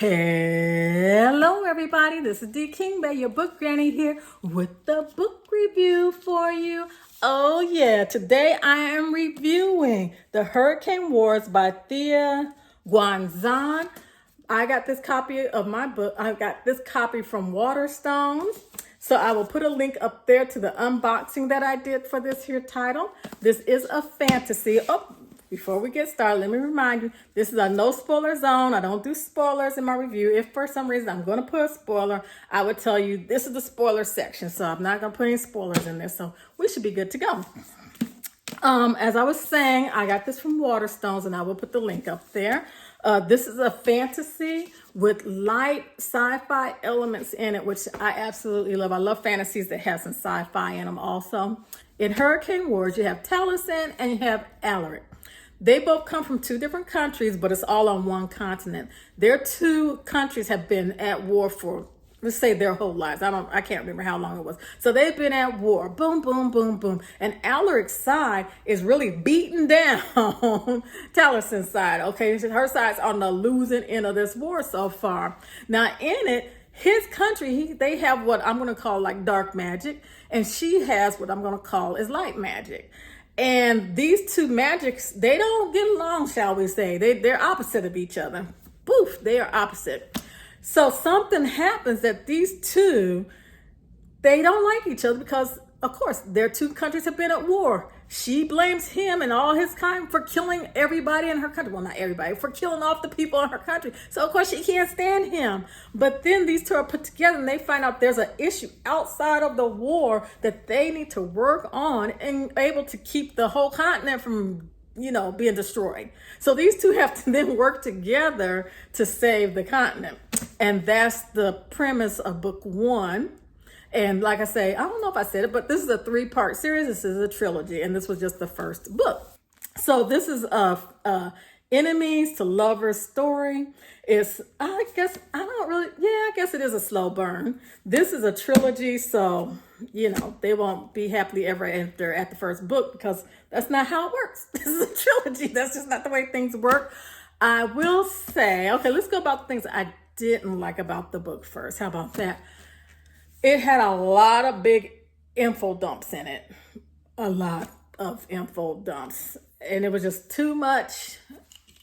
Hello everybody, this is D. King Bay, your book granny here with the book review for you. Oh yeah, today I am reviewing The Hurricane Wars by Thea Guanzon. I got this copy of my book. I got this copy from Waterstones. So I will put a link up there to the unboxing that I did for this here title. This is a fantasy. Oh, before we get started, let me remind you, this is a no spoiler zone. I don't do spoilers in my review. If for some reason I'm going to put a spoiler, I would tell you this is the spoiler section. So I'm not going to put any spoilers in there. So we should be good to go. As I was saying, I got this from Waterstones and I will put the link up there. This is a fantasy with light sci-fi elements in it, which I absolutely love. I love fantasies that have some sci-fi in them also. In Hurricane Wars, you have Taliesin and you have Alaric. They both come from two different countries, but it's all on one continent. Their two countries have been at war for, let's say, their whole lives. I can't remember how long it was. So they've been at war. Boom, boom, boom, boom. And Alaric's side is really beating down Taliesin's side. Okay, her side's on the losing end of this war so far. Now in it, his country, they have what I'm going to call like dark magic, and she has what I'm going to call is light magic. And these two magics, they don't get along, shall we say. They're opposite of each other. Poof, they are opposite. So something happens that these two, they don't like each other because, of course, their two countries have been at war. She blames him and all his kind for killing everybody in her country. Well, not everybody, for killing off the people in her country. So, of course, she can't stand him. But then these two are put together and they find out there's an issue outside of the war that they need to work on and able to keep the whole continent from, being destroyed. So these two have to then work together to save the continent. And that's the premise of book one. And like I say, I don't know if I said it, but this is a 3-part series. This is a trilogy, and this was just the first book. So this is a enemies to lovers story. It's, I guess it is a slow burn. This is a trilogy, so, they won't be happily ever after at the first book because that's not how it works. This is a trilogy. That's just not the way things work. I will say, okay, let's go about the things I didn't like about the book first. How about that? It had a lot of big info dumps in it. A lot of info dumps. And it was just too much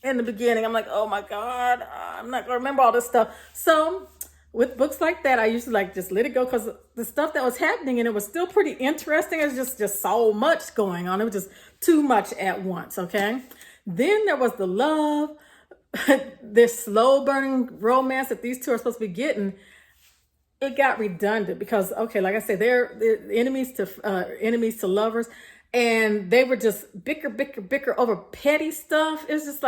in the beginning. I'm like, oh my God, I'm not going to remember all this stuff. So with books like that, I usually just let it go because the stuff that was happening and it was still pretty interesting. It was just so much going on. It was just too much at once, okay? Then there was the love, this slow burning romance that these two are supposed to be getting. It got redundant because, okay, like I said, they're enemies to lovers, and they were just bicker over petty stuff. It was just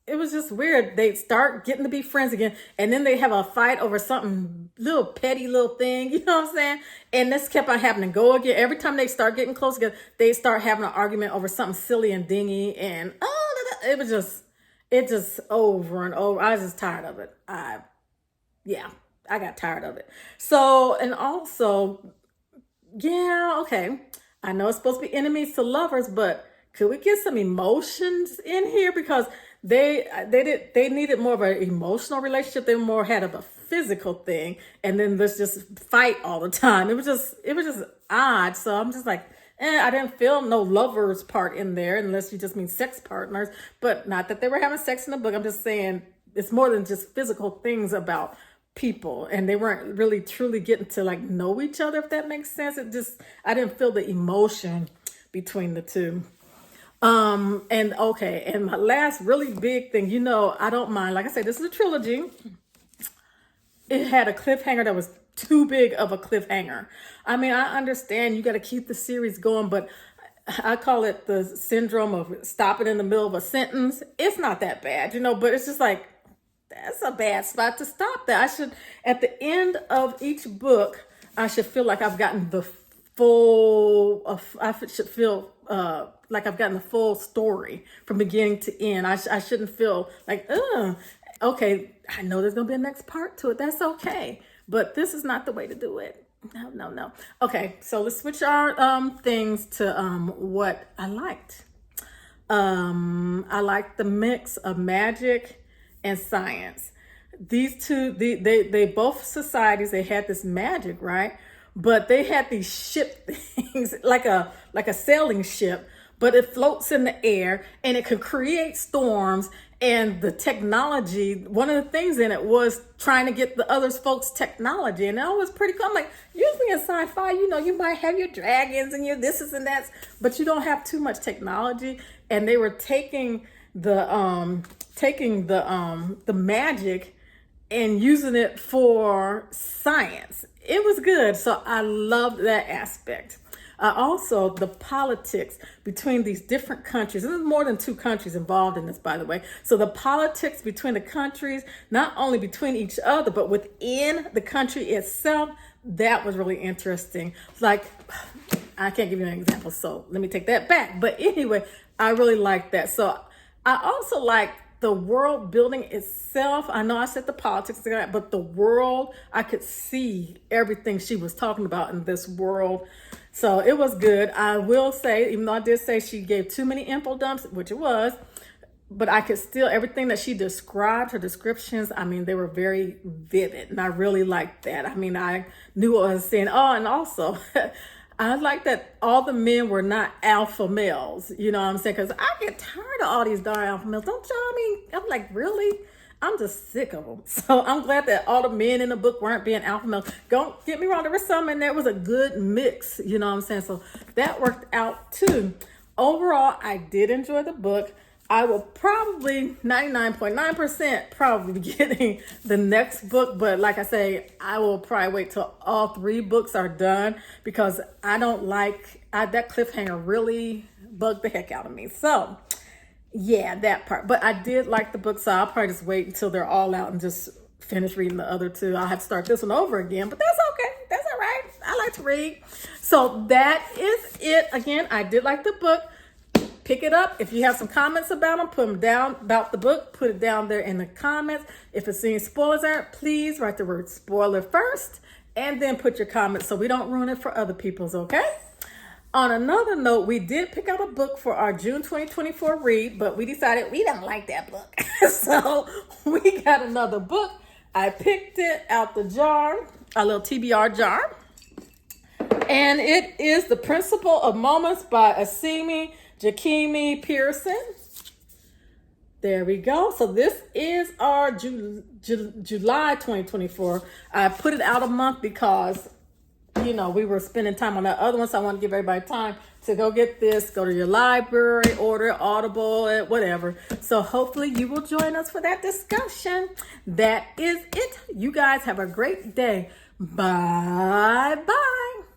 it was just weird. They start getting to be friends again, and then they have a fight over something petty little thing. You know what I'm saying? And this kept on happening. Go again. Every time they start getting close together, they start having an argument over something silly and dingy, and it just over and over. I was just tired of it. I got tired of it. So, and also, okay. I know it's supposed to be enemies to lovers, but could we get some emotions in here? Because they needed more of an emotional relationship. They more had of a physical thing. And then let's just fight all the time. It was just odd. So I'm just like, I didn't feel no lovers part in there unless you just mean sex partners. But not that they were having sex in the book. I'm just saying it's more than just physical things about people, and they weren't really truly getting to know each other, if that makes sense. I didn't feel the emotion between the two. And my last really big thing, I don't mind, like I said, this is a trilogy. It had a cliffhanger that was too big of a cliffhanger. I mean, I understand you got to keep the series going, but I call it the syndrome of stopping in the middle of a sentence. It's not that bad, but it's just that's a bad spot to stop that. At the end of each book, I should feel like I've gotten the full, like I've gotten the full story from beginning to end. I shouldn't feel okay, I know there's going to be a next part to it. That's okay. But this is not the way to do it. No. Okay, so let's switch our things to what I liked. I liked the mix of magic and science. these two, they both societies, they had this magic, right? But they had these ship things like a sailing ship, but it floats in the air and it could create storms. And the technology, one of the things in it was trying to get the other folks' technology. And that was pretty cool. I'm like, usually in sci-fi, you might have your dragons and your thises and that's, but you don't have too much technology. And they were taking the magic and using it for science. It was good. So I loved that aspect. Also, the politics between these different countries. There's more than 2 countries involved in this, by the way. So the politics between the countries, not only between each other, but within the country itself, that was really interesting. Like, I can't give you an example, so let me take that back. But anyway, I really like that. So I also like the world building itself. I know I said the politics, but the world, I could see everything she was talking about in this world. So it was good. I will say, even though I did say she gave too many info dumps, which it was, but I could still, everything that she described, her descriptions, I mean, they were very vivid. And I really liked that. I mean, I knew what I was saying. Oh, and also, I like that all the men were not alpha males. You know what I'm saying? Because I get tired of all these darn alpha males. Don't y'all? I mean, I'm like, really? I'm just sick of them. So I'm glad that all the men in the book weren't being alpha males. Don't get me wrong. There was some in there was a good mix. You know what I'm saying? So that worked out too. Overall, I did enjoy the book. I will probably 99.9% probably be getting the next book. But like I say, I will probably wait till all 3 books are done because I don't like, that cliffhanger really bugged the heck out of me. So yeah, that part. But I did like the book, so I'll probably just wait until they're all out and just finish reading the other 2. I'll have to start this one over again, but that's okay. That's all right. I like to read. So that is it. Again, I did like the book. Pick it up. If you have some comments about them, put them down about the book. Put it down there in the comments. If it's any spoilers there, please write the word spoiler first and then put your comments so we don't ruin it for other people's, okay? On another note, we did pick out a book for our June 2024 read, but we decided we don't like that book. So we got another book. I picked it out the jar, a little TBR jar. And it is The Principle of Moments by Asimi Jakimi Pearson. There we go. So this is our July 2024. I put it out a month because we were spending time on that other one, so I want to give everybody time to go get this, go to your library, order Audible, whatever. So hopefully you will join us for that discussion. That is it. You guys have a great day. Bye-bye.